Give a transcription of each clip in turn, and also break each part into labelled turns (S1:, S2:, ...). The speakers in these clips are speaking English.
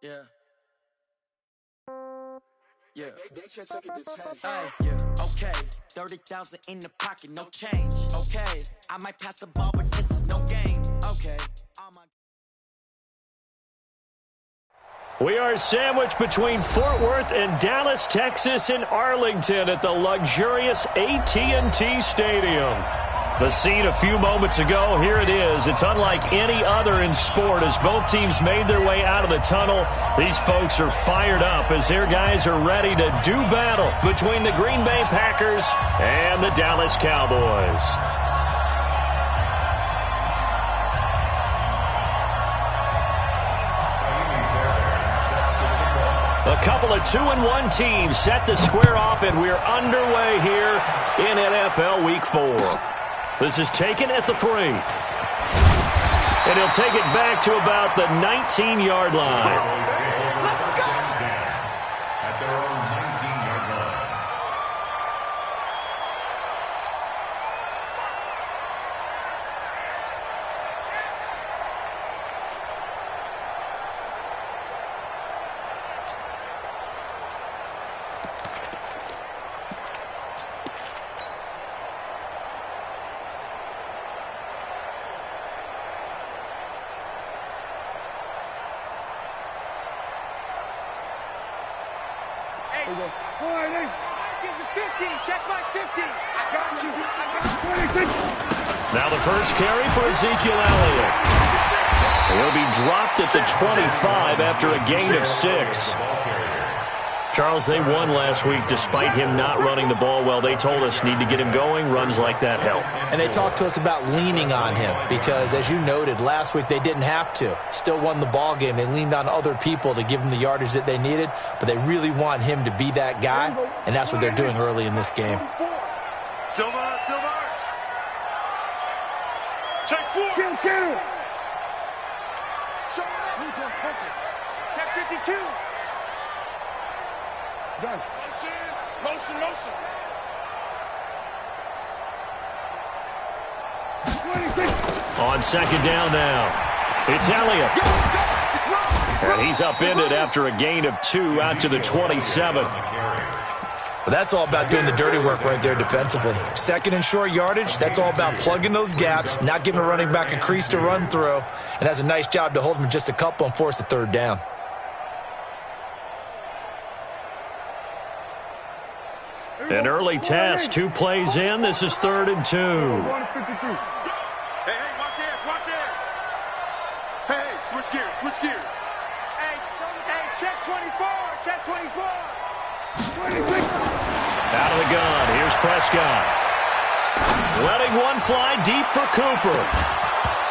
S1: Yeah. Yeah. Yeah. Okay. 30,000 in the pocket, no change. Okay. I might pass the ball, but this is no game. Okay.
S2: We are sandwiched between Fort Worth and Dallas, Texas, in Arlington at the luxurious AT&T Stadium. The scene a few moments ago, here it is. It's unlike any other in sport as both teams made their way out of the tunnel. These folks are fired up as their guys are ready to do battle between the Green Bay Packers and the Dallas Cowboys. A couple of 2-1 teams set to square off, and we're underway here in NFL Week 4. This is taken at the 3. And he'll take it back to about the 19-yard line.
S3: At their own 19-yard line.
S2: Now the first carry for Ezekiel Elliott. He'll be dropped at the 25 after a gain of 6. Charles, they won last week despite him not running the ball well. They told us need to get him going. Runs like that help.
S4: And they talked to us about leaning on him because, as you noted, last week they didn't have to. Still won the ball game. They leaned on other people to give them the yardage that they needed, but they really want him to be that guy, and that's what they're doing early in this game.
S5: Silver. Check 4.
S6: Kill.
S5: Check 52.
S6: Done.
S5: Motion.
S2: On second down now, it's Elliott. And he's upended after a gain of 2 out to the 27.
S4: Well, that's all about doing the dirty work right there defensively. Second and short yardage, that's all about plugging those gaps, not giving a running back a crease to run through, and has a nice job to hold him just a couple and force a third down.
S2: An early test, 2 plays in. This is 3rd and 2.
S5: Hey, watch it. Hey, switch gears. Hey, check 24.
S2: Out of the gun, here's Prescott. Letting one fly deep for Cooper.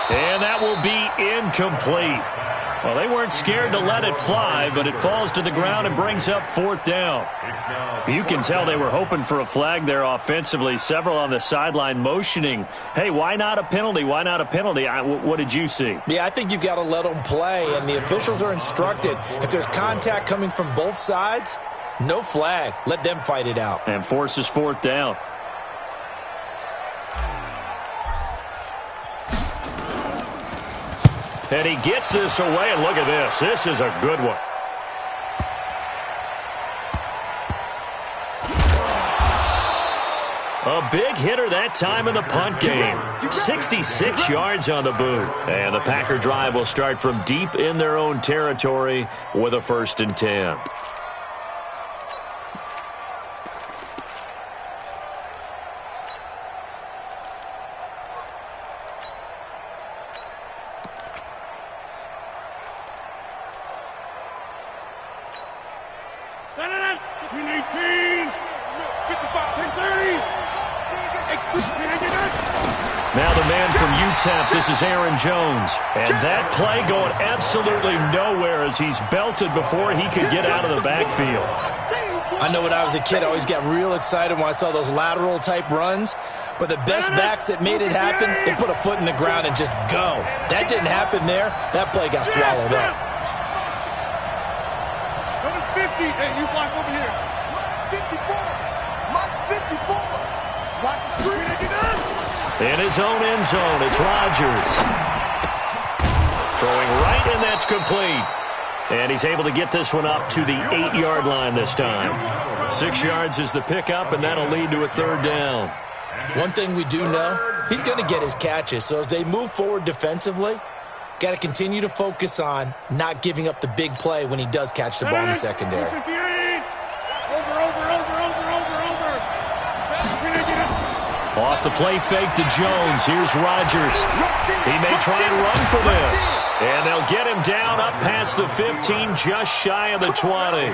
S2: And that will be incomplete. Well, they weren't scared to let it fly, but it falls to the ground and brings up 4th down. You can tell they were hoping for a flag there offensively. Several on the sideline motioning, hey, why not a penalty? What did you see?
S4: Yeah, I think you've got to let them play, and the officials are instructed, if there's contact coming from both sides, no flag. Let them fight it out.
S2: And forces 4th down. And he gets this away, and look at this. This is a good one. A big hitter that time in the punt game. 66 yards on the boot. And the Packer drive will start from deep in their own territory with a 1st and 10. Now the man from UTEP, this is Aaron Jones. And that play going absolutely nowhere as he's belted before he could get out of the backfield.
S4: I know when I was a kid, I always got real excited when I saw those lateral-type runs. But the best backs that made it happen, they put a foot in the ground and just go. That didn't happen there. That play got swallowed up.
S5: Number 50. Hey, you block over here. 54. Block the screen.
S2: In his own end zone, it's Rodgers. Throwing right, and that's complete. And he's able to get this one up to the 8-yard line this time. 6 yards is the pickup, and that'll lead to a third down.
S4: One thing we do know, he's going to get his catches. So as they move forward defensively, got to continue to focus on not giving up the big play when he does catch the ball in the secondary.
S2: Off the play fake to Jones. Here's Rodgers. He may try and run for this. And they'll get him down up past the 15, just shy of the 20.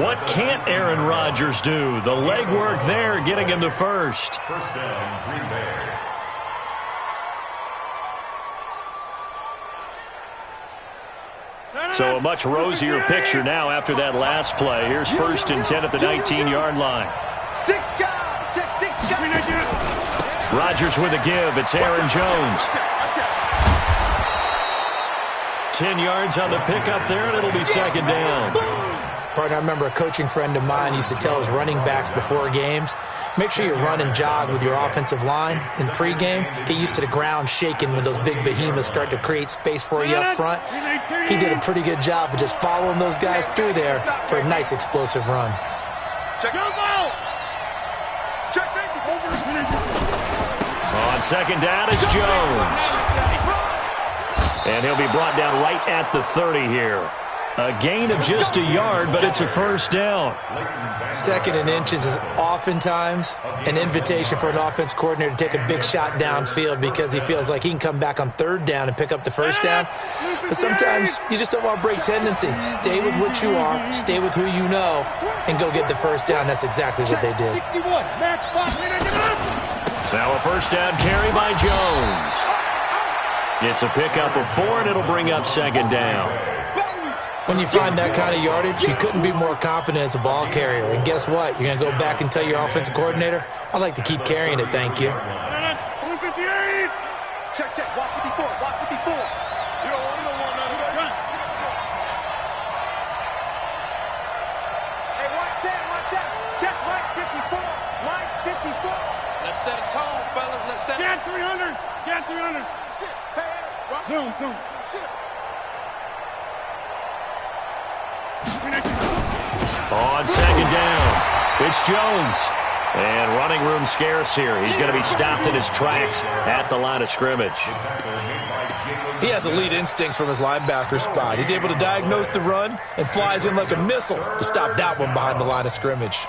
S2: What can't Aaron Rodgers do? The legwork there getting him to first.
S3: First down, Green Bay.
S2: So a much rosier picture now after that last play. Here's 1st and 10 at the 19-yard line. Rodgers with a give. It's Aaron Jones. 10 yards on the pickup there, and it'll be second down.
S4: Partner, I remember a coaching friend of mine used to tell his running backs before games, make sure you run and jog with your offensive line in pregame. Get used to the ground shaking when those big behemoths start to create space for you up front. He did a pretty good job of just following those guys through there for a nice explosive run.
S2: On second down, it's Jones. And he'll be brought down right at the 30 here. A gain of just a yard, but it's a first down.
S4: 2nd and inches is oftentimes an invitation for an offense coordinator to take a big shot downfield because he feels like he can come back on 3rd down and pick up the first down. But sometimes you just don't want to break tendency. Stay with what you are, stay with who you know, and go get the first down. That's exactly what they did.
S2: Now a first down carry by Jones. It's a pickup of 4, and it'll bring up second down.
S4: When you find that kind of yardage, you couldn't be more confident as a ball carrier. And guess what? You're going to go back and tell your offensive coordinator, I'd like to keep carrying it, thank you.
S5: Check, walk 54, walk 54. You don't want none of that. Hey, watch that. Check right 54, line 54.
S6: Let's set a tone, fellas. Let's set
S5: Get 300. Shit. Hey, watch. Zoom. Shit.
S2: On second down, it's Jones. And running room scarce here. He's going to be stopped in his tracks at the line of scrimmage.
S4: He has elite instincts from his linebacker spot. He's able to diagnose the run and flies in like a missile to stop that one behind the line of scrimmage.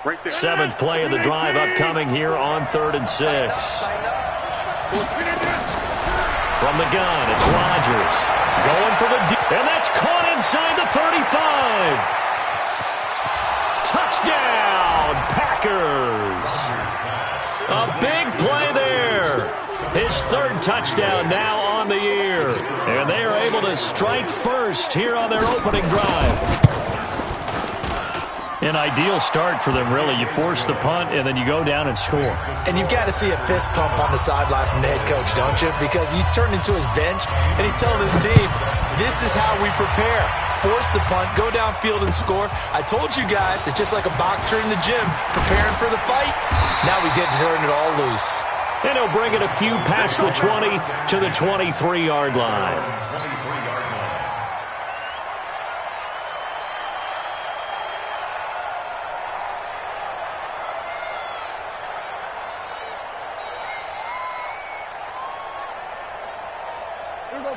S5: Right there.
S2: 7th play of the drive upcoming here on 3rd and 6. From the gun, it's Rodgers. Going for the deep, and that's caught inside the 35. Touchdown, Packers. A big play there. His 3rd touchdown now on the year. And they are able to strike first here on their opening drive. An ideal start for them, really. You force the punt, and then you go down and score.
S4: And you've got to see a fist pump on the sideline from the head coach, don't you? Because he's turned into his bench, and he's telling his team, this is how we prepare. Force the punt, go downfield and score. I told you guys, it's just like a boxer in the gym, preparing for the fight. Now we get to turn it all loose.
S2: And he'll bring it a few past the 20 to the 23-yard line.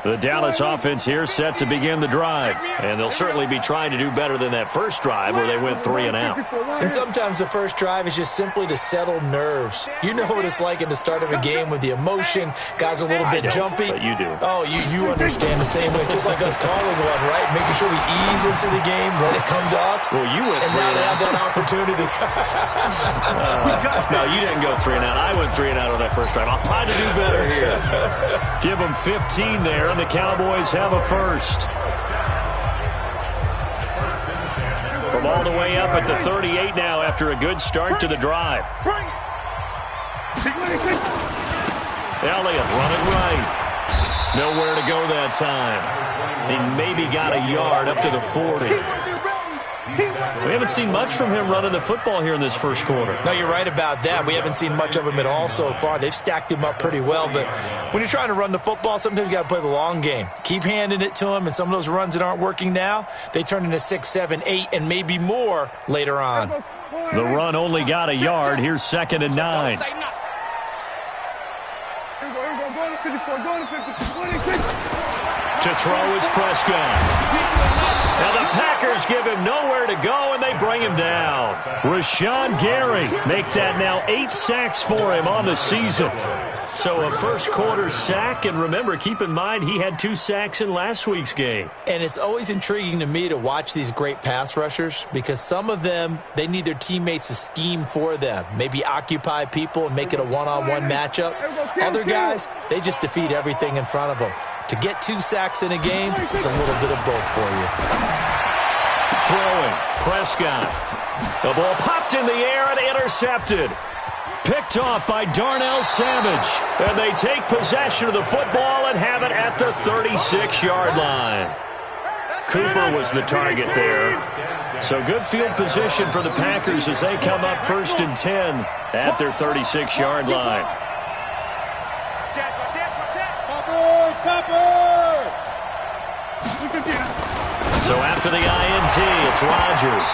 S2: The Dallas offense here set to begin the drive. And they'll certainly be trying to do better than that first drive where they went 3 and out.
S4: And sometimes the first drive is just simply to settle nerves. You know what it's like at the start of a game with the emotion. Guys a little bit jumpy.
S2: But you do.
S4: Oh, you understand the same way. It's just like us calling one, right? Making sure we ease into the game, let it come to us.
S2: Well, you went 3
S4: and
S2: and
S4: now they
S2: out.
S4: have that opportunity.
S2: No, you didn't go 3 and out. I went 3 and out on that first drive. I'll try to do better here. Give them 15 there, and the Cowboys have a first. From all the way up at the 38 now after a good start to the drive. Elliott running right. Nowhere to go that time. He maybe got a yard up to the 40. We haven't seen much from him running the football here in this first quarter.
S4: No, you're right about that. We haven't seen much of him at all so far. They've stacked him up pretty well, but when you're trying to run the football, sometimes you got to play the long game. Keep handing it to him, and some of those runs that aren't working now, they turn into 6, 7, 8, and maybe more later on.
S2: The run only got a yard. Here's 2nd and 9. To throw is Prescott. And the Packers give him nowhere to go, and they bring him down. Rashawn Gary make that now 8 sacks for him on the season. So a first quarter sack, and remember, keep in mind he had 2 sacks in last week's game.
S4: And it's always intriguing to me to watch these great pass rushers because some of them, they need their teammates to scheme for them, maybe occupy people and make it a one-on-one matchup. Other guys, they just defeat everything in front of them. To get 2 sacks in a game, it's a little bit of both for you.
S2: Throwing, Prescott. The ball popped in the air and intercepted. Picked off by Darnell Savage. And they take possession of the football and have it at the 36-yard line. Cooper was the target there. So good field position for the Packers as they come up 1st and 10 at their 36-yard line. So after the INT, it's Rodgers.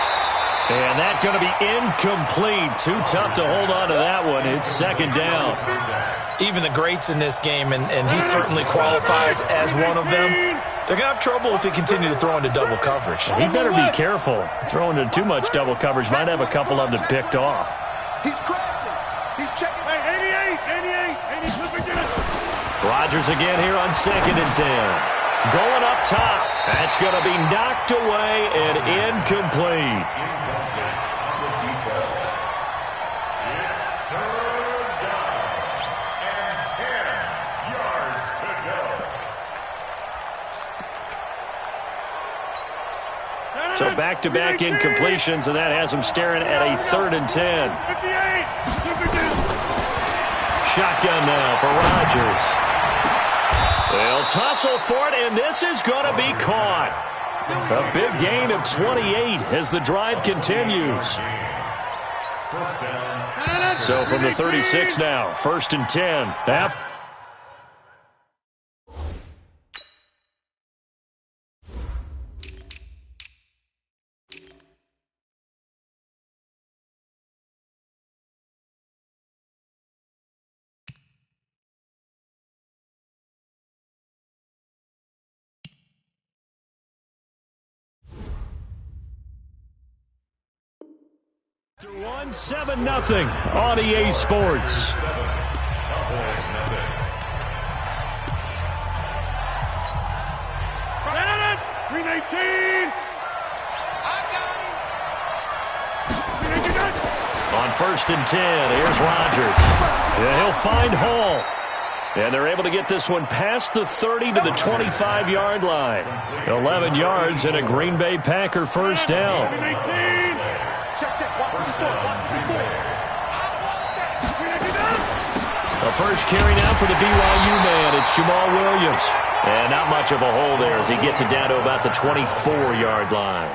S2: And that's going to be incomplete. Too tough to hold on to that one. It's 2nd down.
S4: Even the greats in this game, and he certainly qualifies as one of them, they're going to have trouble if they continue to throw into double coverage.
S2: He better be careful. Throwing into too much double coverage might have a couple of them picked off.
S5: He's crashing. He's checking. Hey, 88.
S2: Rodgers again here on 2nd and 10. Going up top. That's going to be knocked away and incomplete. So back-to-back incompletions, and that has him staring at a 3rd and 10. Shotgun now for Rodgers. They'll tussle for it, and this is going to be caught. A big gain of 28 as the drive continues. So from the 36 now, 1st and 10. After 7-0 on EA Sports. On 1st and 10, here's Rodgers. And he'll find Hall. And they're able to get this one past the 30 to the 25-yard line. 11 yards and a Green Bay Packer first down. The first carry now for the BYU man. It's Jamal Williams. And not much of a hole there as he gets it down to about the 24-yard line.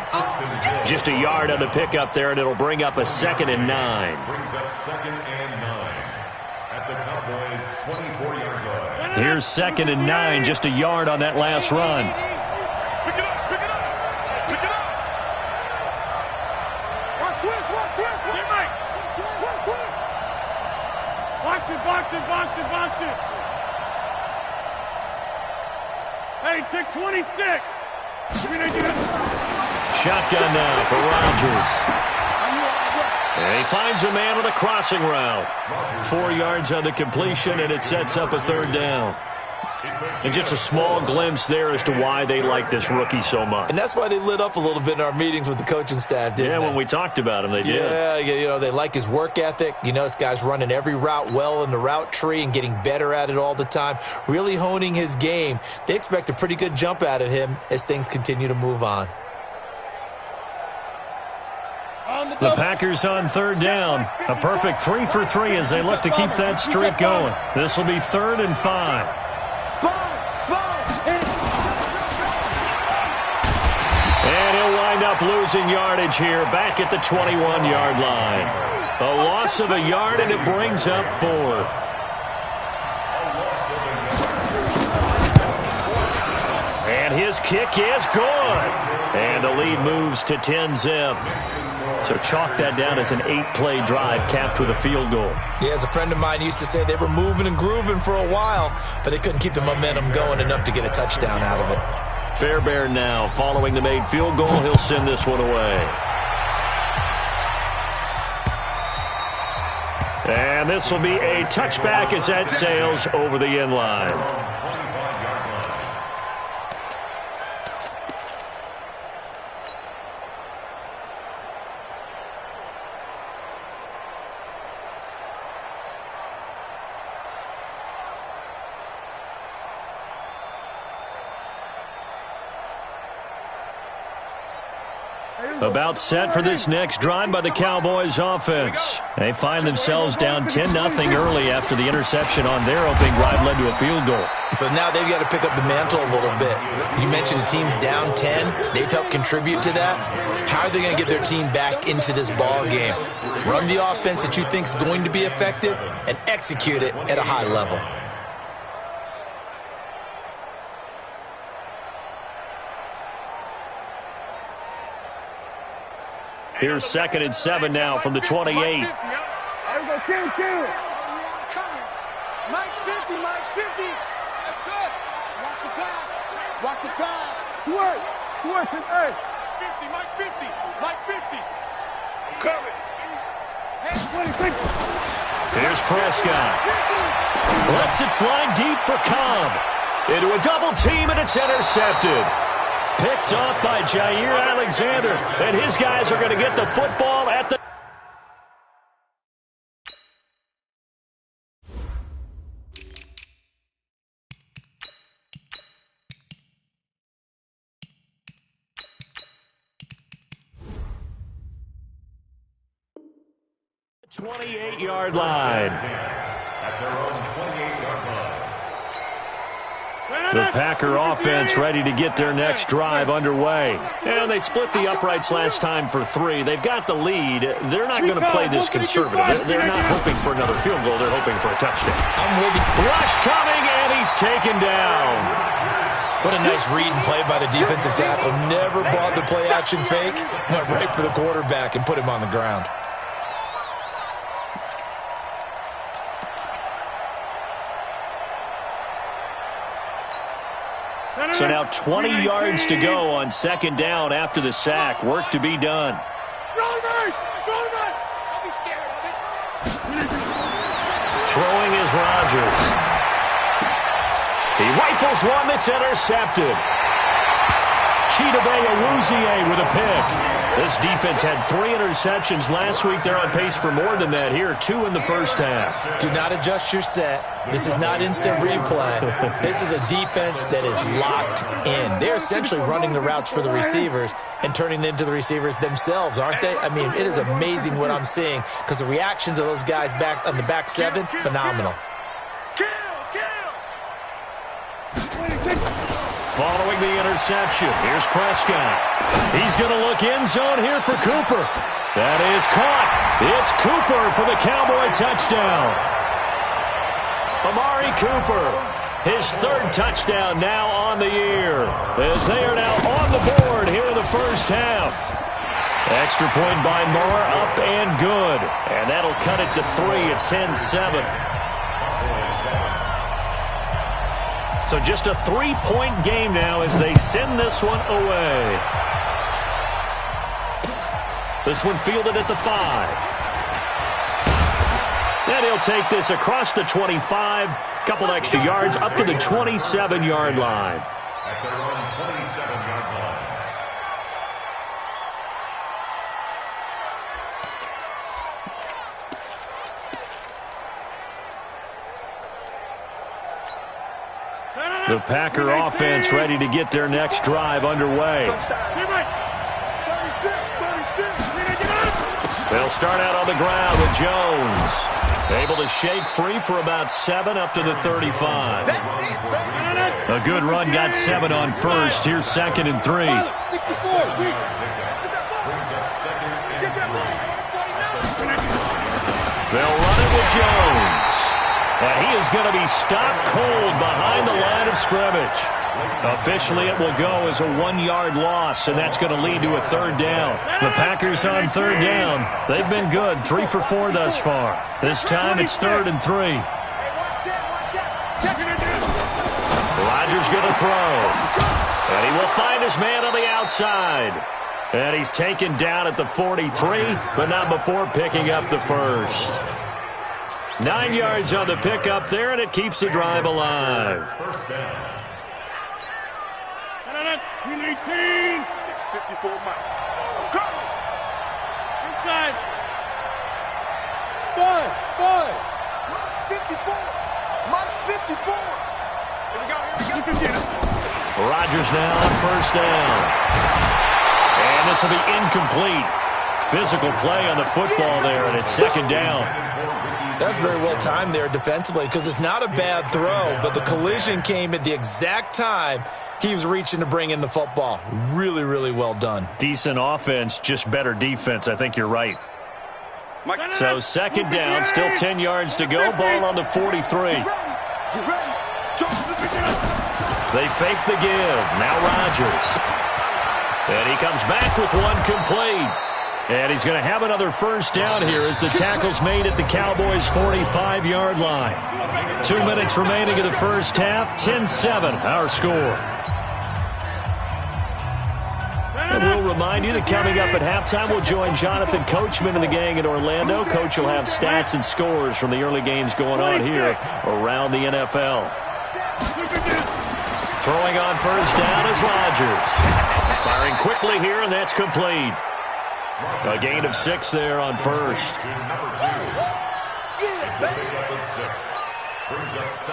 S2: Just a yard on the pickup there, and it'll bring up a 2nd and 9.
S3: Brings up 2nd and 9 at the Cowboys' 24-yard line.
S2: Here's 2nd and 9, just a yard on that last run.
S5: Box it. Hey, take 26.
S2: Shotgun now for Rodgers. And he finds a man with a crossing route. 4 yards on the completion, and it sets up a 3rd down. And just a small glimpse there as to why they like this rookie so much.
S4: And that's why they lit up a little bit in our meetings with the coaching staff, didn't they?
S2: Yeah, when we talked about him, they did.
S4: Yeah, you know, they like his work ethic. You know, this guy's running every route well in the route tree and getting better at it all the time, really honing his game. They expect a pretty good jump out of him as things continue to move on.
S2: The Packers on 3rd down. A perfect 3 for 3 as they look to keep that streak going. This will be 3rd and 5. And he'll wind up up losing yardage here, back at the 21-yard line. A loss of a yard, and it brings up fourth. And his kick is good. And the lead moves to 10-zip. So chalk that down as an 8-play drive capped with a field goal.
S4: Yeah, as a friend of mine used to say, they were moving and grooving for a while, but they couldn't keep the momentum going enough to get a touchdown out of it.
S2: Fairbairn now, following the made field goal, he'll send this one away. And this will be a touchback as that sails over the end line. About set for this next drive by the Cowboys offense. They find themselves down 10-0 early after the interception on their opening drive led to a field goal.
S4: So now they've got to pick up the mantle a little bit. You mentioned the team's down 10. They've helped contribute to that. How are they going to get their team back into this ball game? Run the offense that you think is going to be effective and execute it at a high level.
S2: Here's 2nd and 7 now from the 28.
S5: There we go, kill. Mike's 50, Mike's 50. That's it. Watch the pass. Switch it, hey. 50, Mike 50, Mike 50. Coming.
S2: Here's Prescott. Lets it fly deep for Cobb. Into a double team, and it's intercepted. Picked off by Jair Alexander, and his guys are going to get the football at the... the 28-yard line.
S3: At their own 28-yard line.
S2: The Packer offense ready to get their next drive underway. And they split the uprights last time for 3. They've got the lead. They're not going to play this conservative. They're not hoping for another field goal. They're hoping for a touchdown.
S4: I'm with you.
S2: Rush coming, and he's taken down.
S4: What a nice read and play by the defensive tackle. Never brought the play-action fake. Went right for the quarterback and put him on the ground.
S2: So now 20 yards to go on 2nd down after the sack. Work to be done. Throwing is Rodgers. He rifles one that's intercepted. Chidobe Awuzie with a pick. This defense had 3 interceptions last week. They're on pace for more than that here. 2 in the first half.
S4: Do not adjust your set. This is not instant replay. This is a defense that is locked in. They're essentially running the routes for the receivers and turning it into the receivers themselves, aren't they? I mean, it is amazing what I'm seeing because the reactions of those guys back on the back 7, phenomenal.
S2: Following the interception, here's Prescott. He's going to look end zone here for Cooper. That is caught. It's Cooper for the Cowboy touchdown. Amari Cooper, his 3rd touchdown now on the year, as they are now on the board here in the first half. Extra point by Moore, up and good. And that'll cut it to 3 at 10-7. So just a 3-point game now as they send this one away. This one fielded at the 5. And he'll take this across the 25. Couple extra yards up to the 27-yard line.
S3: At their own 27-yard line.
S2: The Packer offense ready to get their next drive underway. They'll start out on the ground with Jones. Able to shake free for about 7 up to the 35. A good run got 7 on first. Here's 2nd and 3. Jones. And he is going to be stopped cold behind the line of scrimmage. Officially, it will go as a 1-yard loss, and that's going to lead to a third down. The Packers on third down. They've been good, 3 for 4 thus far. This time it's 3rd and 3. Rodgers going to throw. And he will find his man on the outside. And he's taken down at the 43, but not before picking up the first. 9 yards on the pickup there, and it keeps the drive alive.
S3: First down.
S5: 18. 54 Mike. Go! Inside. 5. 54. Mike 54. Here we go.
S2: Rodgers now on first down. And this will be incomplete. Physical play on the football there, and it's 2nd down.
S4: That's very well timed there defensively because it's not a bad throw, but the collision came at the exact time he was reaching to bring in the football. Really, really well done.
S2: Decent offense, just better defense. I think you're right. So 2nd down, still 10 yards to go. Ball on the 43. They fake the give. Now Rodgers. And he comes back with one complete. And he's going to have another first down here as the tackle's made at the Cowboys' 45-yard line. 2 minutes remaining in the first half. 10-7, our score. And we'll remind you that coming up at halftime, we'll join Jonathan Coachman and the gang in Orlando. Coach will have stats and scores from the early games going on here around the NFL. Throwing on first down is Rodgers. Firing quickly here, and that's complete. A gain of 6 there on first.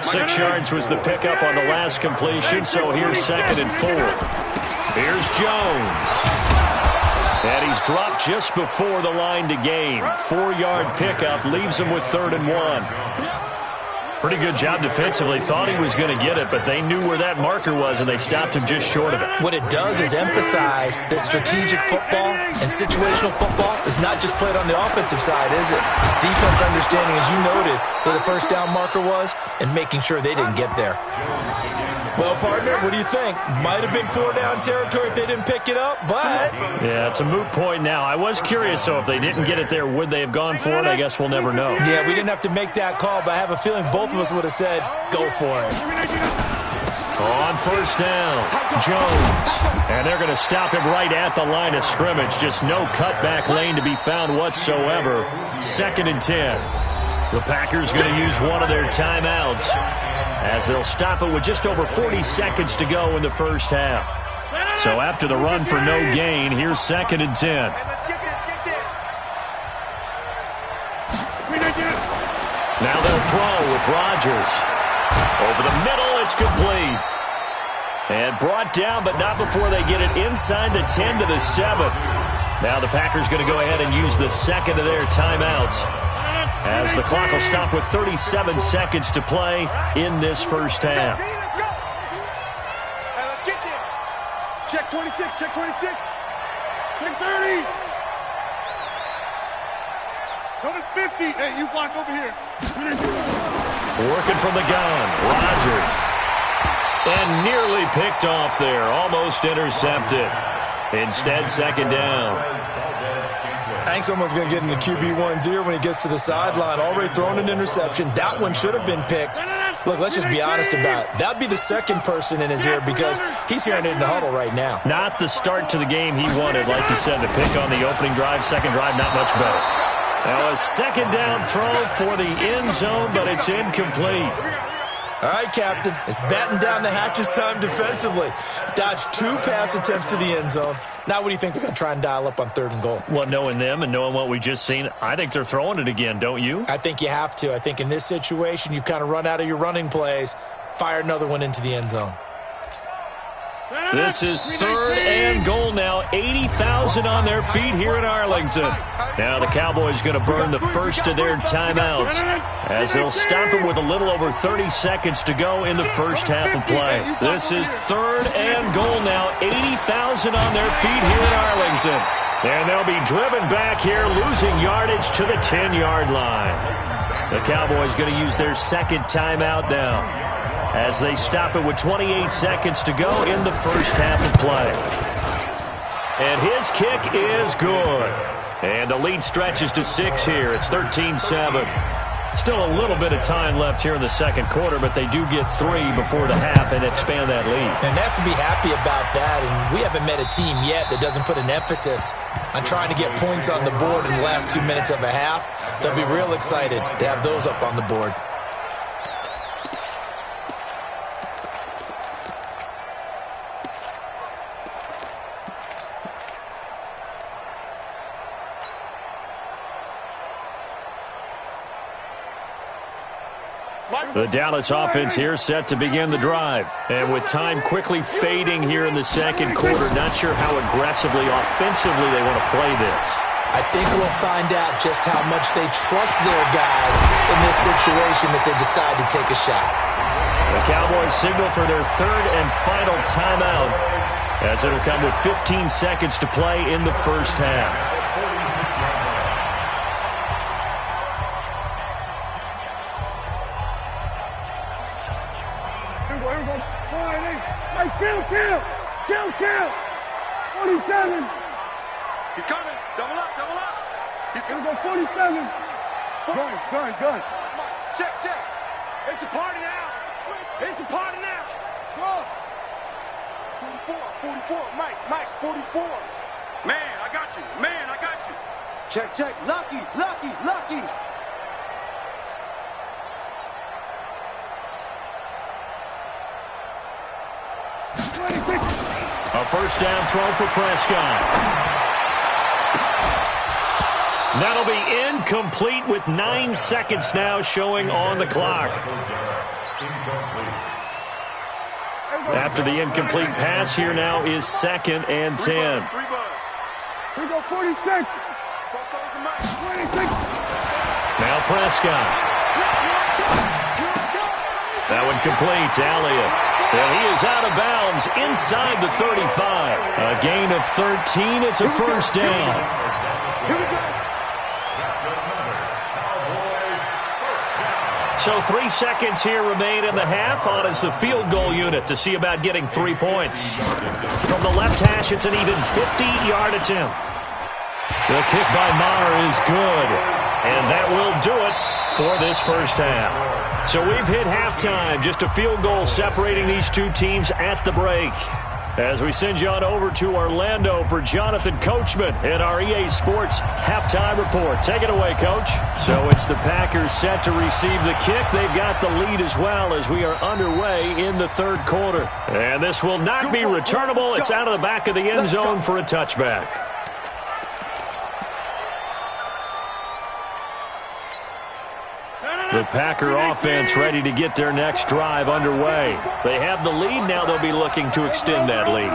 S2: 6 yards was the pickup on the last completion, so here's 2nd and 4. Here's Jones. And he's dropped just before the line to gain. 4-yard pickup leaves him with 3rd and 1. Pretty good job defensively. Thought he was going to get it, but they knew where that marker was, and they stopped him just short of it.
S4: What it does is emphasize that strategic football and situational football is not just played on the offensive side, is it? Defense understanding, as you noted, where the first down marker was and making sure they didn't get there. Well, partner, what do you think? Might have been 4-down territory if they didn't pick it up, but...
S2: Yeah, it's a moot point now. I was curious, so if they didn't get it there, would they have gone for it? I guess we'll never know.
S4: Yeah, we didn't have to make that call, but I have a feeling both of us would have said, go for it.
S2: On first down, Jones. And they're going to stop him right at the line of scrimmage. Just no cutback lane to be found whatsoever. 2nd and 10. The Packers going to use one of their timeouts as they'll stop it with just over 40 seconds to go in the first half. So after the run for no gain, here's 2nd and 10. Now they'll throw with Rodgers. Over the middle, it's complete. And brought down, but not before they get it inside the 10 to the 7. Now the Packers going to go ahead and use the 2nd of their timeouts, as the clock will stop with 37 seconds to play in this first half.
S5: Let's get there. Check 26, check 26. Check 30. Go to 50. Hey, you block over here.
S2: Working from the gun, Rodgers. And nearly picked off there, almost intercepted. Instead, 2nd down.
S4: I think someone's going to get into QB1's ear when he gets to the sideline. Already thrown an interception. That one should have been picked. Look, let's just be honest about it. That'd be the second person in his ear because he's hearing it in the huddle right now.
S2: Not the start to the game he wanted, like you said, to pick on the opening drive, second drive, not much better. Now a 2nd down throw for the end zone, but it's incomplete.
S4: All right, Captain. It's batten down the hatches time defensively. Dodged 2 pass attempts to the end zone. Now what do you think they're going to try and dial up on 3rd and goal?
S2: Well, knowing them and knowing what we just seen, I think they're throwing it again, don't you?
S4: I think you have to. I think in this situation, you've kind of run out of your running plays. Fire another one into the end zone.
S2: This is 3rd and goal now. 80,000 on their feet here in Arlington. Now the Cowboys going to burn the first of their timeouts as they'll stop him with a little over 30 seconds to go in the first half of play. This is 3rd and goal now. 80,000 on their feet here in Arlington. And they'll be driven back here, losing yardage to the 10-yard line. The Cowboys going to use their second timeout now as they stop it with 28 seconds to go in the first half of play. And his kick is good. And the lead stretches to 6 here. It's 13-7. Still a little bit of time left here in the second quarter, but they do get 3 before the half and expand that lead.
S4: And they have to be happy about that, and we haven't met a team yet that doesn't put an emphasis on trying to get points on the board in the last 2 minutes of a half. They'll be real excited to have those up on the board.
S2: The Dallas offense here set to begin the drive. And with time quickly fading here in the second quarter, not sure how aggressively, offensively they want to play this.
S4: I think we'll find out just how much they trust their guys in this situation if they decide to take a shot.
S2: The Cowboys signal for their third and final timeout as it'll come with 15 seconds to play in the first half.
S5: Kill! 47! He's coming! Double up! He's gonna go 47! Gun! Check! It's a party now! Go! 44, Mike, 44! Man, I got you! Check! Lucky!
S2: A first down throw for Prescott. That'll be incomplete with 9 seconds now showing on the clock. After the incomplete pass, here now is 2nd and 10.
S5: We go 46.
S2: Now Prescott. That one complete to Elliott. And he is out of bounds inside the 35. A gain of 13. It's a first down. So 3 seconds here remain in the half. On is the field goal unit to see about getting 3 points. From the left hash, it's an even 50-yard attempt. The kick by Maher is good. And that will do it for this first half. So we've hit halftime, just a field goal separating these two teams at the break. As we send you on over to Orlando for Jonathan Coachman in our EA Sports halftime report. Take it away, Coach. So it's the Packers set to receive the kick. They've got the lead as well as we are underway in the third quarter. And this will not be returnable. It's out of the back of the end zone for a touchback. The Packer offense ready to get their next drive underway. They have the lead. Now they'll be looking to extend that lead.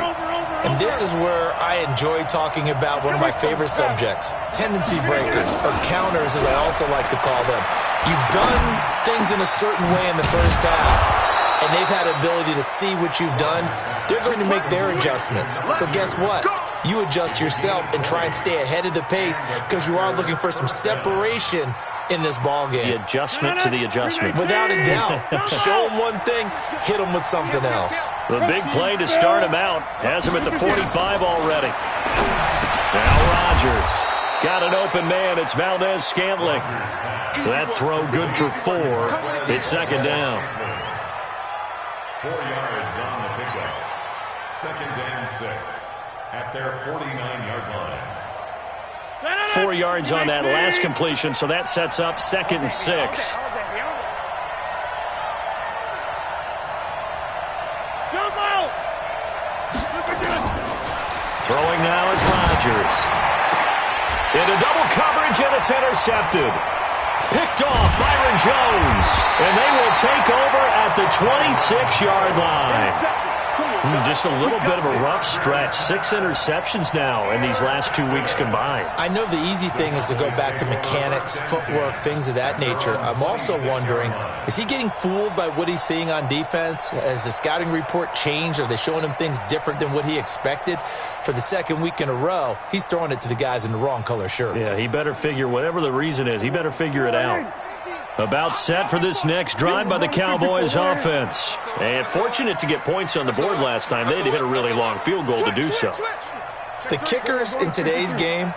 S4: And this is where I enjoy talking about one of my favorite subjects, tendency breakers, or counters as I also like to call them. You've done things in a certain way in the first half, and they've had ability to see what you've done. They're going to make their adjustments. So guess what? You adjust yourself and try and stay ahead of the pace because you are looking for some separation in this ball game.
S2: The adjustment to the adjustment.
S4: Without a doubt. Show them one thing, hit them with something else.
S2: The big play to start him out. Has him at the 45 already. Now Rodgers. Got an open man. It's Valdez-Scantling. That throw good for 4. It's second down.
S3: 4 yards on the pickup. 2nd and 6 at their 49-yard line.
S2: 4 yards on that last completion, so that sets up 2nd and 6. Throwing now is Rodgers. Into double coverage, and it's intercepted. Picked off Byron Jones, and they will take over at the 26-yard line. Just a little bit of a rough stretch. 6 interceptions now in these last 2 weeks combined.
S4: I know the easy thing is to go back to mechanics, footwork, things of that nature. I'm also wondering, is he getting fooled by what he's seeing on defense? Has the scouting report changed? Are they showing him things different than what he expected? For the second week in a row, he's throwing it to the guys in the wrong color shirts.
S2: Yeah, he better figure, whatever the reason is, he better figure it out. About set for this next drive by the Cowboys offense. And fortunate to get points on the board last time. They had to hit a really long field goal to do so.
S4: The kickers in today's game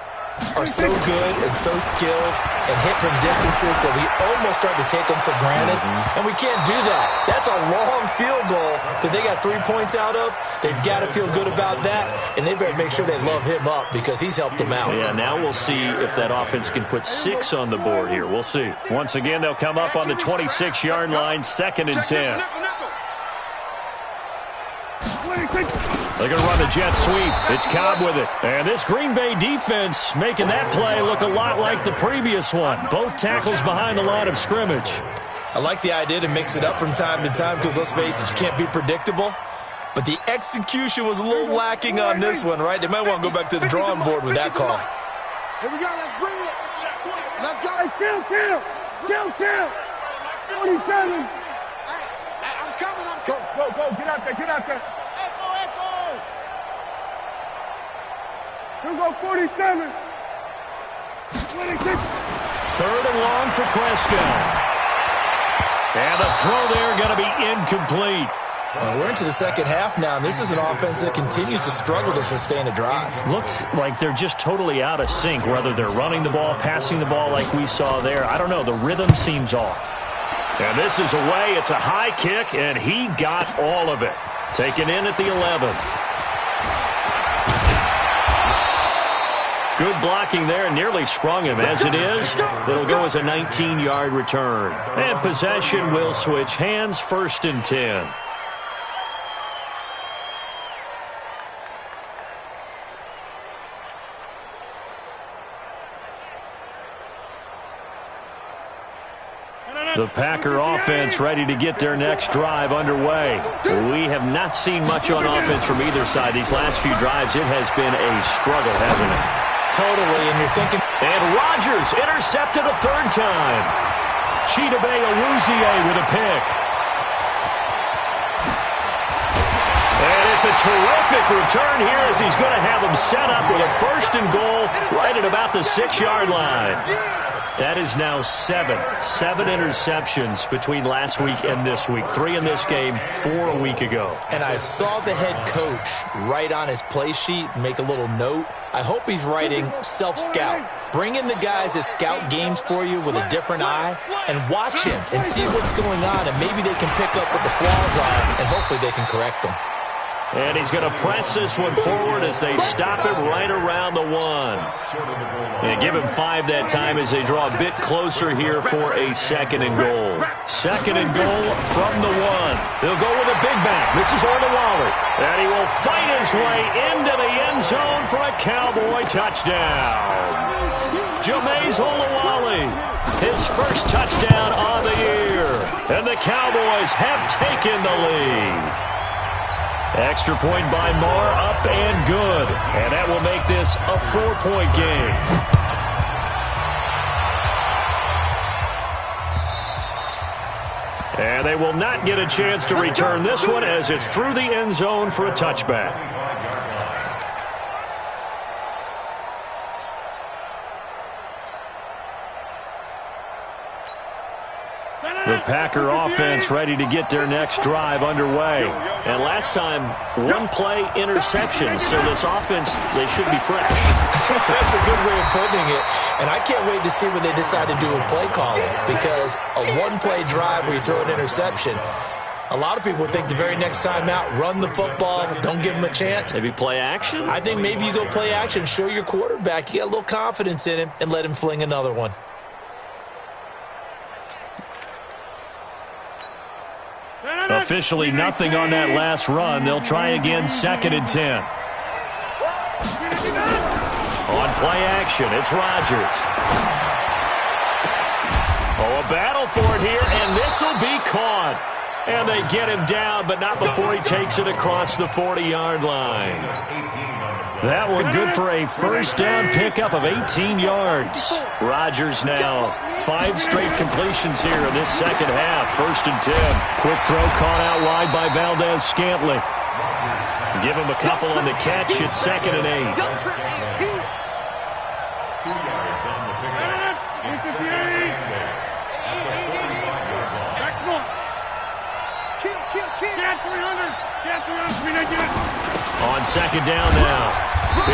S4: are so good and so skilled and hit from distances that we almost start to take them for granted. And we can't do that. That's a long field goal that they got 3 points out of. They've got to feel good about that, and they better make sure they love him up because he's helped them out.
S2: Yeah, now we'll see if that offense can put 6 on the board here. We'll see. Once again, they'll come up on the 26-yard line, 2nd and 10. They're going to run the jet sweep. It's Cobb with it. And this Green Bay defense making that play look a lot like the previous one. Both tackles behind the line of scrimmage.
S4: I like the idea to mix it up from time to time because, let's face it, you can't be predictable. But the execution was a little lacking on this one, right? They might want to go back to the drawing board with that call.
S5: Here we go. Let's bring it. Let's go. Hey, kill. 47. Hey, I'm coming. Go. Get out there. Echo. Here we go, 47. 26.
S2: 3rd and long for Prescott. And the throw there going to be incomplete.
S4: We're into the second half now, and this is an offense that continues to struggle to sustain a drive.
S2: Looks like they're just totally out of sync, whether they're running the ball, passing the ball like we saw there. I don't know. The rhythm seems off. And this is away. It's a high kick, and he got all of it. Taken in at the 11. Good blocking there, nearly sprung him. As it is, it'll go as a 19-yard return. And possession will switch hands, 1st and 10. The Packer offense ready to get their next drive underway. We have not seen much on offense from either side. These last few drives, it has been a struggle, hasn't it?
S4: Totally, and you're thinking...
S2: And Rodgers intercepted a 3rd time. Chidobe Awuzie with a pick. And it's a terrific return here as he's going to have them set up with a 1st and goal right at about the 6-yard line. That is now 7 interceptions between last week and this week. 3 in this game, 4 a week ago.
S4: And I saw the head coach write on his play sheet, make a little note. I hope he's writing self-scout. Bring in the guys that scout games for you with a different eye and watch him and see what's going on, and maybe they can pick up what the flaws are, and hopefully they can correct them.
S2: And he's going to press this one forward as they stop him right around the 1. And give him 5 that time as they draw a bit closer here for a 2nd and goal. 2nd and goal from the 1. They'll go with a big back. This is Olawale. And he will fight his way into the end zone for a Cowboy touchdown. Jameis Olawale, his first touchdown on the year. And the Cowboys have taken the lead. Extra point by Marr, up and good. And that will make this a 4-point game. And they will not get a chance to return this one as it's through the end zone for a touchback. The Packer offense ready to get their next drive underway. And last time, 1-play interception. So this offense, they should be fresh.
S4: That's a good way of putting it. And I can't wait to see what they decide to do with play calling. Because a 1-play drive where you throw an interception, a lot of people think the very next time out, run the football, don't give them a chance.
S2: Maybe play action?
S4: I think maybe you go play action, show your quarterback you got a little confidence in him, and let him fling another one.
S2: Officially nothing on that last run. They'll try again, 2nd and 10. On play action, it's Rodgers. Oh, a battle for it here, and this will be caught. And they get him down, but not before he takes it across the 40-yard line. That one good for a first down pickup of 18 yards. Rodgers now 5 straight completions here in this second half. 1st and 10. Quick throw caught out wide by Valdez-Scantling. Give him a couple on the catch. It's 2nd and 8.
S3: 2 yards on the pickup. It's 2nd and 8. At the
S2: On second down now,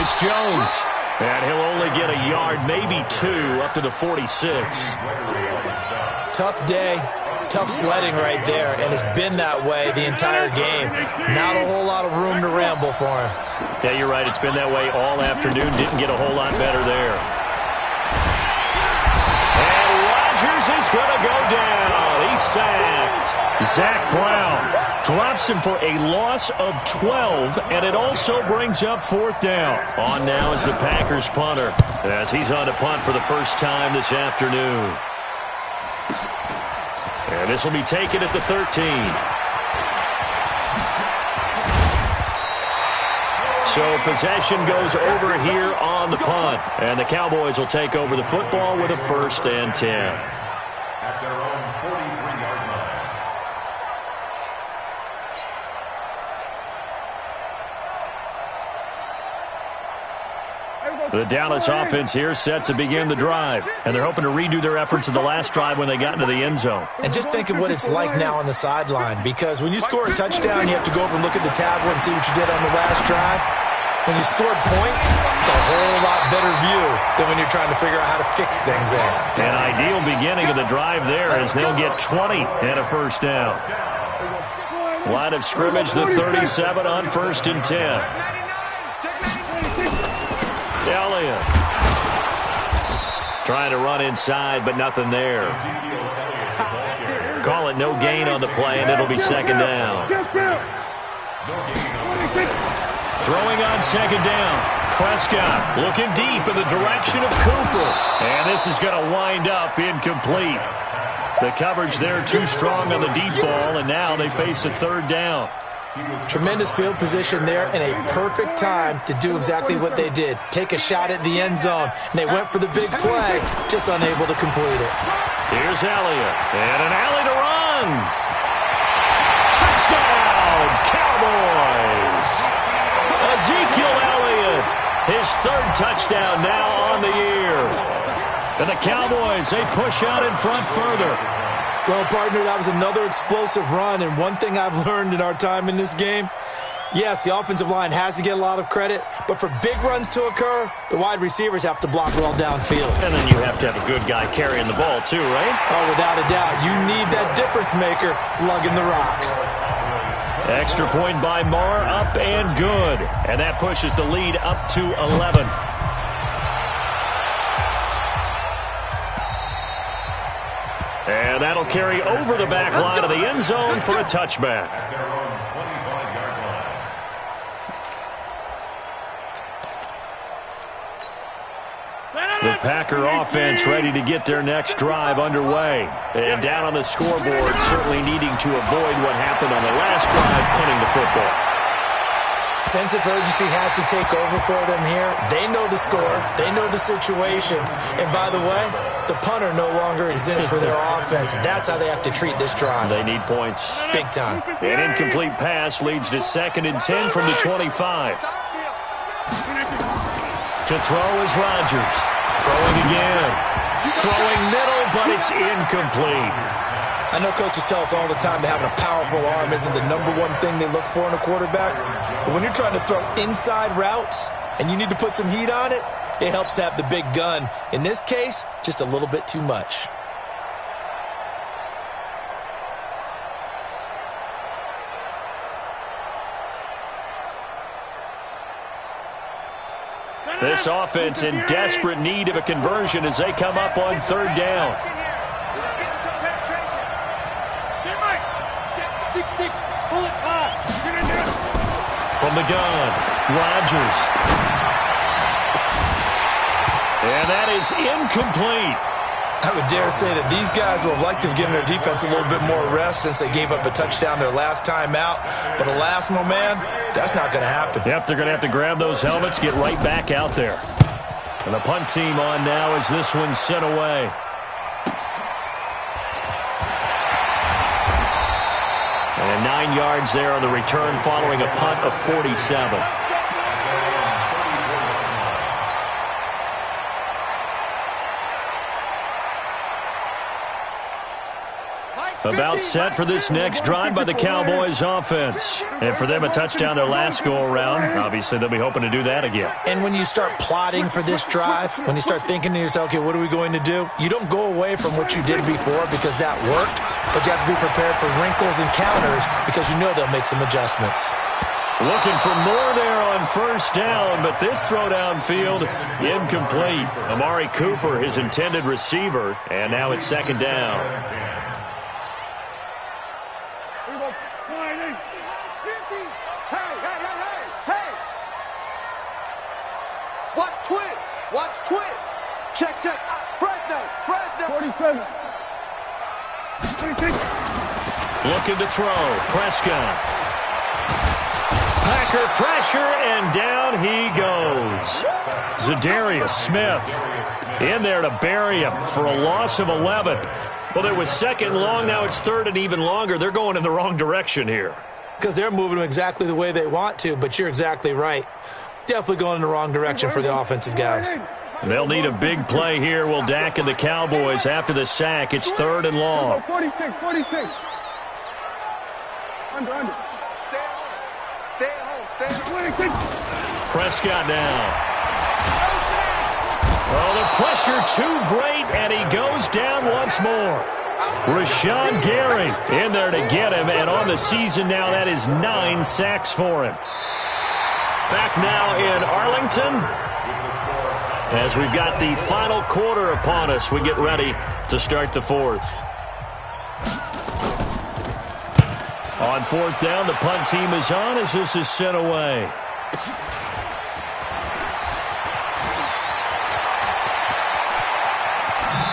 S2: it's Jones. And he'll only get a yard, maybe 2, up to the 46.
S4: Tough day, tough sledding right there, and it's been that way the entire game. Not a whole lot of room to ramble for him.
S2: Yeah, you're right. It's been that way all afternoon. Didn't get a whole lot better there. And Rodgers is going to go down. He's sacked. Zach Brown drops him for a loss of 12, and it also brings up 4th down. On now is the Packers punter, as he's on to punt for the first time this afternoon. And this will be taken at the 13. So possession goes over here on the punt, and the Cowboys will take over the football with a 1st and 10.
S3: At their own 43-yard line.
S2: The Dallas offense here set to begin the drive, and they're hoping to redo their efforts in the last drive when they got into the end zone.
S4: And just think of what it's like now on the sideline, because when you score a touchdown, you have to go over and look at the tablet and see what you did on the last drive. When you scored points, it's a whole lot better view than when you're trying to figure out how to fix things there.
S2: An ideal beginning of the drive there as they'll get 20 and a 1st down. Line of scrimmage, the 37 on 1st and 10. Elliott trying to run inside, but nothing there. Call it no gain on the play, and it'll be 2nd down. Throwing on 2nd down. Prescott looking deep in the direction of Cooper. And this is going to wind up incomplete. The coverage there too strong on the deep ball, and now they face a 3rd down.
S4: Tremendous field position there and a perfect time to do exactly what they did. Take a shot at the end zone, and they went for the big play, just unable to complete it.
S2: Here's Elliott, and an alley to run. Touchdown, Cowboys! Ezekiel Elliott, his 3rd touchdown now on the year. And the Cowboys, they push out in front further.
S4: Well, partner, that was another explosive run, and one thing I've learned in our time in this game, yes, the offensive line has to get a lot of credit, but for big runs to occur, the wide receivers have to block well downfield.
S2: And then you have to have a good guy carrying the ball too, right?
S4: Oh, without a doubt. You need that difference maker lugging the rock.
S2: Extra point by Marr, up and good. And that pushes the lead up to 11. And that'll carry over the back line of the end zone for a touchback.
S3: At their own 25-yard line.
S2: The Packer offense ready to get their next drive underway. And down on the scoreboard, certainly needing to avoid what happened on the last drive, punting the football.
S4: Sense of urgency has to take over for them here. They know the score. They know the situation. And by the way, the punter no longer exists for their offense. That's how they have to treat this drive.
S2: They need points.
S4: Big time.
S2: An incomplete pass leads to 2nd and 10 from the 25. To throw is Rodgers. Throwing again. Throwing middle, but it's incomplete.
S4: I know coaches tell us all the time that having a powerful arm isn't the #1 thing they look for in a quarterback. But when you're trying to throw inside routes and you need to put some heat on it, it helps to have the big gun. In this case, just a little bit too much.
S2: This offense in desperate need of a conversion as they come up on 3rd down. From the gun, Rodgers. And that is incomplete.
S4: I would dare say that these guys would have liked to have given their defense a little bit more rest since they gave up a touchdown their last time out. But alas, my man, that's not going to happen.
S2: Yep, they're going to have to grab those helmets, get right back out there. And the punt team on now as this one's sent away. And 9 yards there on the return following a punt of 47. About set for this next drive by the Cowboys offense. And for them, a touchdown their last go-around. Obviously, they'll be hoping to do that again.
S4: And when you start plotting for this drive, when you start thinking to yourself, okay, what are we going to do? You don't go away from what you did before because that worked, but you have to be prepared for wrinkles and counters because you know they'll make some adjustments.
S2: Looking for more there on first down, but this throw downfield incomplete. Amari Cooper, his intended receiver, and now it's second down.
S5: Watch twist. Check. Fresno. 47. 26.
S2: Looking to throw. Prescott. Packer pressure, and down he goes. Zadarius Smith in there to bury him for a loss of 11. Well, it was second and long. Now it's third and even longer. They're going in the wrong direction here.
S4: Because they're moving exactly the way they want to, but you're exactly right. Definitely going in the wrong direction for the offensive guys.
S2: They'll need a big play here, will Dak and the Cowboys after the sack. It's third and long.
S5: 46. Under. Stay at home.
S2: Prescott now. Oh, the pressure too great, and he goes down once more. Rashawn Gary in there to get him, and on the season now, that is 9 sacks for him. Back now in Arlington as we've got the final quarter upon us. We get ready to start the fourth. On fourth down, the punt team is on as this is sent away.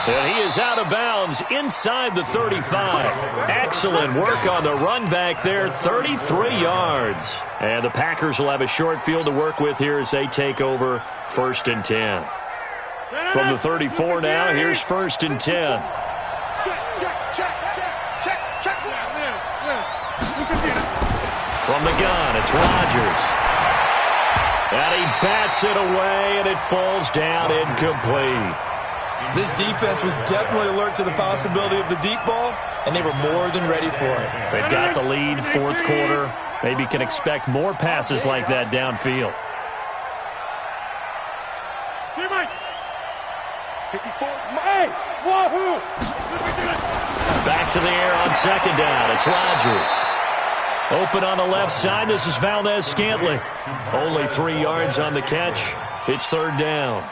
S2: And he is out of bounds inside the 35. Excellent work on the run back there, 33 yards. And the Packers will have a short field to work with here as they take over first and 10. From the 34 now, here's first and 10. From the gun, it's Rodgers. And he bats it away, and it falls down incomplete.
S4: This defense was definitely alert to the possibility of the deep ball, and they were more than ready for it.
S2: They've got the lead, fourth quarter. Maybe can expect more passes like that downfield. Back to the air on second down. It's Rodgers. Open on the left side. This is Valdez-Scantling. Only 3 yards on the catch. It's third down.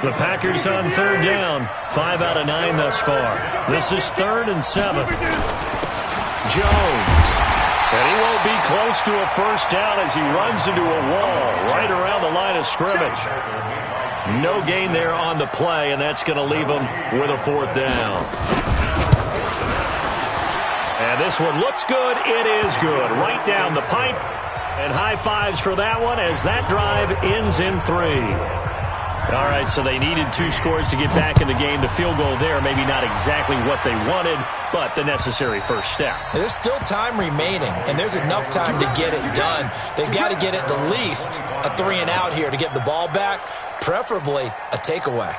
S2: The Packers on third down. 5 out of 9 thus far. This is third and 7. Jones. And he won't be close to a first down as he runs into a wall right around the line of scrimmage. No gain there on the play, and that's going to leave him with a fourth down. And this one looks good. It is good. Right down the pipe. And high fives for that one as that drive ends in 3. All right, so they needed 2 scores to get back in the game. The field goal there, maybe not exactly what they wanted, but the necessary first step.
S4: There's still time remaining, and there's enough time to get it done. They've got to get at the least a 3-and-out here to get the ball back, preferably a takeaway.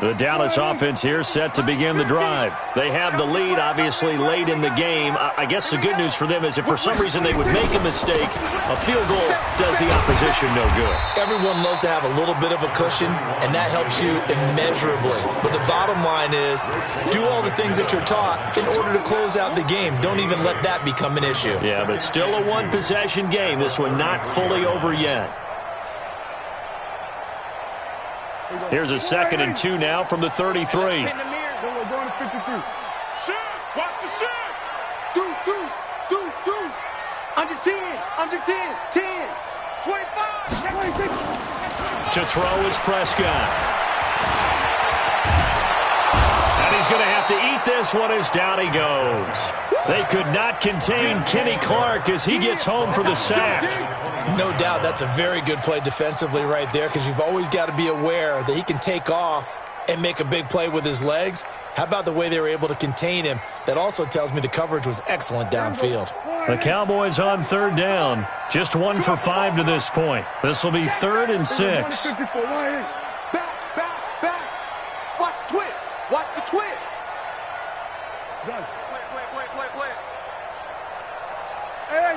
S2: The Dallas offense here set to begin the drive. They have the lead, obviously, late in the game. I guess the good news for them is if for some reason they would make a mistake, a field goal does the opposition no good.
S4: Everyone loves to have a little bit of a cushion, and that helps you immeasurably. But the bottom line is, do all the things that you're taught in order to close out the game. Don't even let that become an issue.
S2: Yeah, but still a one-possession game. This one not fully over yet. Here's a 2nd and 2 now from the 33.
S5: Watch the shoot. Deuce. Under 10. 10. 25.
S2: To throw is Prescott. And he's going to have to eat this one as down he goes. They could not contain Kenny Clark as he gets home for the sack.
S4: No doubt that's a very good play defensively right there because you've always got to be aware that he can take off and make a big play with his legs. How about the way they were able to contain him? That also tells me the coverage was excellent downfield.
S2: The Cowboys on third down. Just 1 for 5 to this point. This will be 3rd and 6.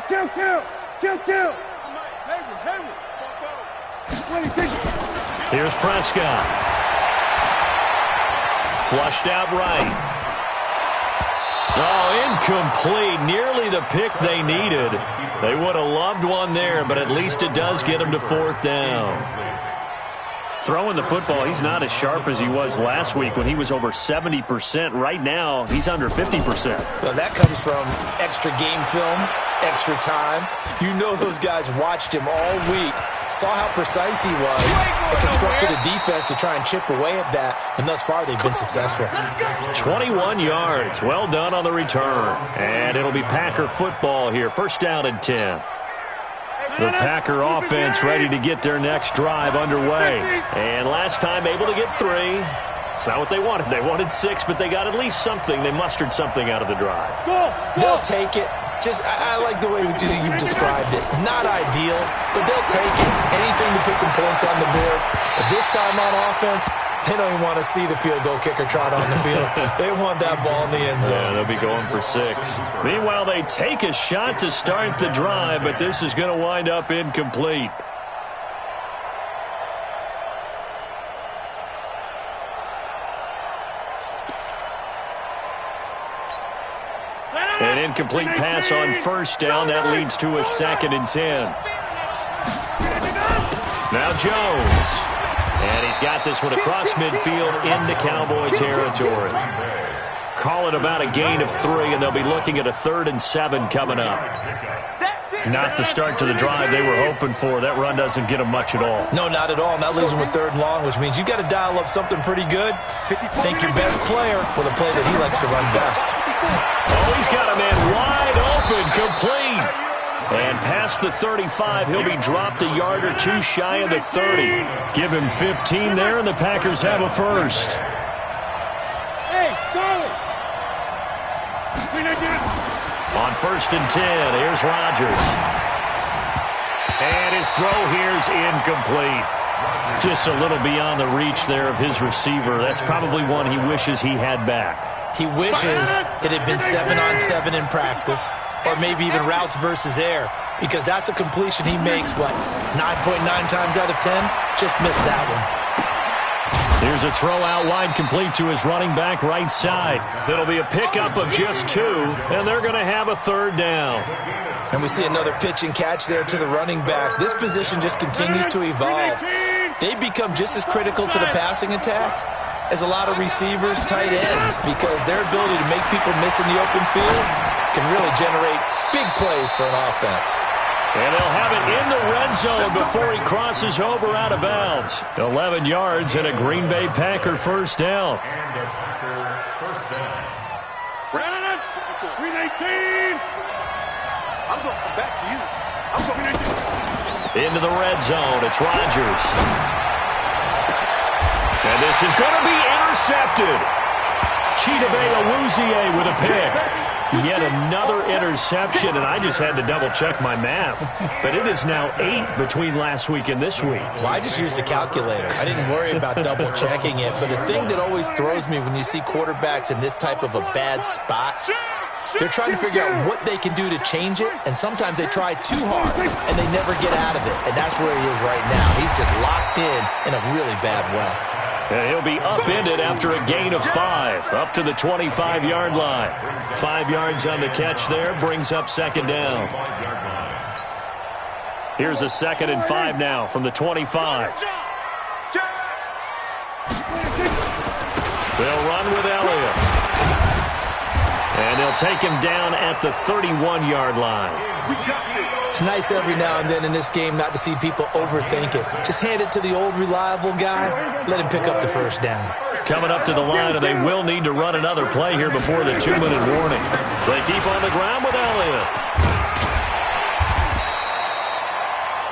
S5: Kill.
S2: Here's Prescott. Flushed out right. Oh, incomplete. Nearly the pick they needed. They would have loved one there, but at least it does get them to 4th down. Throwing the football, he's not as sharp as he was last week when he was over 70%. Right now, he's under 50%.
S4: Well, that comes from extra game film, extra time. You know those guys watched him all week, saw how precise he was, and constructed a defense to try and chip away at that, and thus far they've been successful.
S2: 21 yards. Well done on the return. And it'll be Packer football here. 1st down and 10. The Packer offense ready to get their next drive underway. And last time able to get 3. It's not what they wanted. They wanted 6, but they got at least something. They mustered something out of the drive.
S4: They'll take it. I like the way you've described it. Not ideal, but they'll take it. Anything to put some points on the board. But this time on offense, they don't even want to see the field goal kicker trot on the field. They want that ball in the end zone.
S2: Yeah, they'll be going for 6. Meanwhile, they take a shot to start the drive, but this is going to wind up incomplete. An incomplete pass on 1st down. That leads to a 2nd and 10. Now Jones. And he's got this one across midfield into Cowboy territory. Call it about a gain of 3, and they'll be looking at a 3rd and 7 coming up. Not the start to the drive they were hoping for. That run doesn't get them much at all.
S4: No, not at all. And that leaves them with 3rd and long, which means you've got to dial up something pretty good. Think your best player with a play that he likes to run best.
S2: Oh, he's got a man wide open, complete. And past the 35, he'll be dropped a yard or 2 shy of the 30. Give him 15 there, and the Packers have a 1st.
S5: Hey, Charlie.
S2: On 1st and 10, here's Rodgers. And his throw here's incomplete. Just a little beyond the reach there of his receiver. That's probably one he wishes he had back.
S4: He wishes it had been 7-on-7 in practice, or maybe even routes versus air, because that's a completion he makes, 9.9 times out of 10? Just missed that one.
S2: Here's a throw out wide, complete to his running back right side. It'll be a pickup of just 2, and they're going to have a 3rd down.
S4: And we see another pitch and catch there to the running back. This position just continues to evolve. They become just as critical to the passing attack as a lot of receivers, tight ends, because their ability to make people miss in the open field can really generate big plays for an offense.
S2: And they'll have it in the red zone before he crosses over out of bounds. 11 yards and a Green Bay Packer 1st down.
S3: And a Packer 1st down.
S5: Brandon, 319. I'm going to come back to you. I'm going to
S2: into the red zone. It's Rodgers. And this is going to be intercepted. Chidobe Awuzie with a pick. Yet another interception, and I just had to double-check my math. But it is now 8 between last week and this week.
S4: Well, I just used a calculator. I didn't worry about double-checking it. But the thing that always throws me when you see quarterbacks in this type of a bad spot, they're trying to figure out what they can do to change it, and sometimes they try too hard, and they never get out of it. And that's where he is right now. He's just locked in a really bad way.
S2: And he'll be upended after a gain of 5, up to the 25-yard line. 5 yards on the catch there, brings up 2nd down. Here's a 2nd and 5 now from the 25. They'll run with Elliott. And they'll take him down at the 31-yard line.
S4: It's nice every now and then in this game not to see people overthink it. Just hand it to the old reliable guy. Let him pick up the 1st down.
S2: Coming up to the line, and they will need to run another play here before the 2-minute warning. They keep on the ground with Elliott.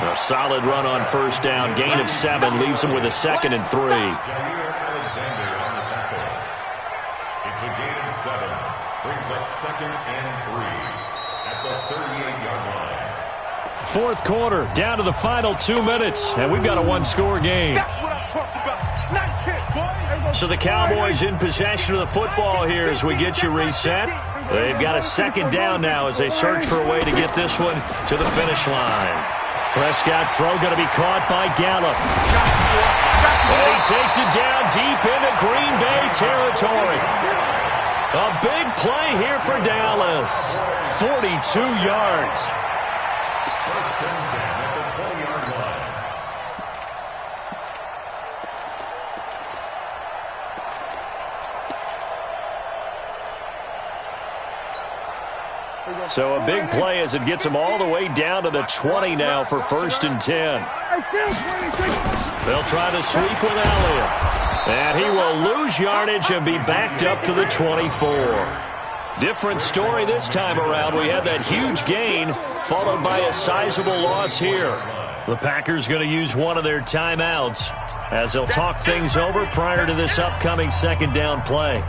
S2: A solid run on 1st down. Gain of 7 leaves him with a 2nd and 3.
S3: It's a gain of 7. Brings up 2nd and 3 at the 38-yard line.
S2: 4th quarter, down to the final 2 minutes, and we've got a 1-score game.
S5: That's what I'm talking about. Nice hit, boy.
S2: So the Cowboys in possession of the football here as we get you reset. They've got a second down now as they search for a way to get this one to the finish line. Prescott's throw going to be caught by Gallup. And he takes it down deep into Green Bay territory. A big play here for Dallas. 42 yards.
S3: First and 10 at the 20-yard line.
S2: So a big play as it gets him all the way down to the 20 now for first and 10. They'll try to sweep with Elliott. And he will lose yardage and be backed up to the 24. Different story this time around. We had that huge gain followed by a sizable loss here. The Packers going to use one of their timeouts as they'll talk things over prior to this upcoming second down play.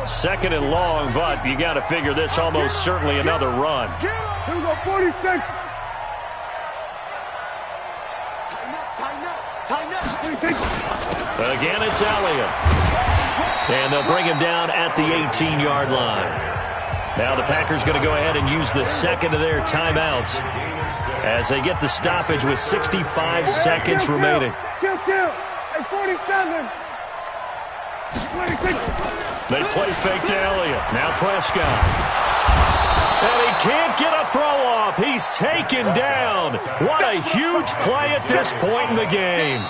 S2: Second and long, but you got to figure this almost certainly another run.
S5: Here we go, 46. Tighten up.
S2: Again, it's Elliott. And they'll bring him down at the 18-yard line. Now the Packers going to go ahead and use the second of their timeouts as they get the stoppage with 65 seconds remaining.
S5: Kill. At 47. 26.
S2: They play fake to Elliott. Now Prescott. And he can't get a throw off. He's taken down. What a huge play at this point in the game.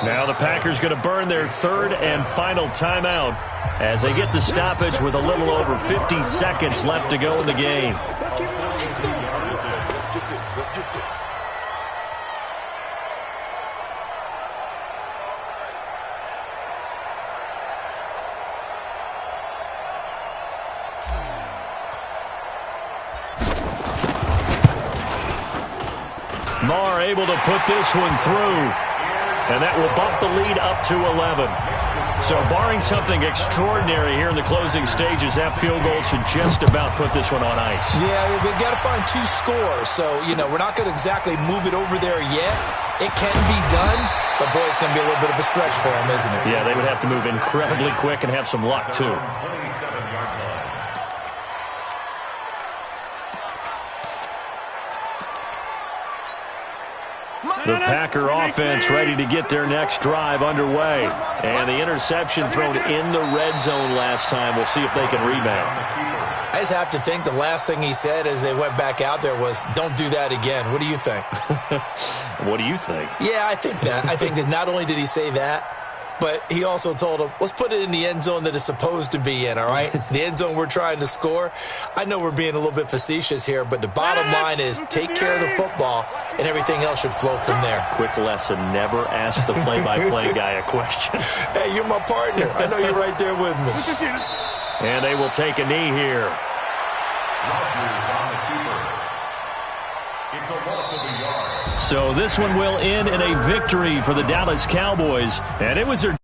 S2: Now the Packers going to burn their third and final timeout as they get the stoppage with a little over 50 seconds left to go in the game. Marr able to put this one through, and that will bump the lead up to 11. So barring something extraordinary here in the closing stages, that field goal should just about put this one on ice.
S4: Yeah, we've got to find 2 scores. So, we're not going to exactly move it over there yet. It can be done, but, boy, it's going to be a little bit of a stretch for them, isn't it?
S2: Yeah, they would have to move incredibly quick and have some luck, too.
S3: 27-yard line.
S2: The Packer offense ready to get their next drive underway. And the interception thrown in the red zone last time. We'll see if they can rebound.
S4: I just have to think the last thing he said as they went back out there was, don't do that again. What do you think?
S2: What do you think?
S4: Yeah, I think that. I think that not only did he say that, but he also told him, let's put it in the end zone that it's supposed to be in, all right? The end zone we're trying to score. I know we're being a little bit facetious here, but the bottom line is take care of the football, and everything else should flow from there.
S2: Quick lesson, never ask the play-by-play guy a question.
S4: Hey, you're my partner. I know you're right there with me.
S2: And they will take a knee here.
S3: It's a loss of a yard.
S2: So this one will end in a victory for the Dallas Cowboys. And it was their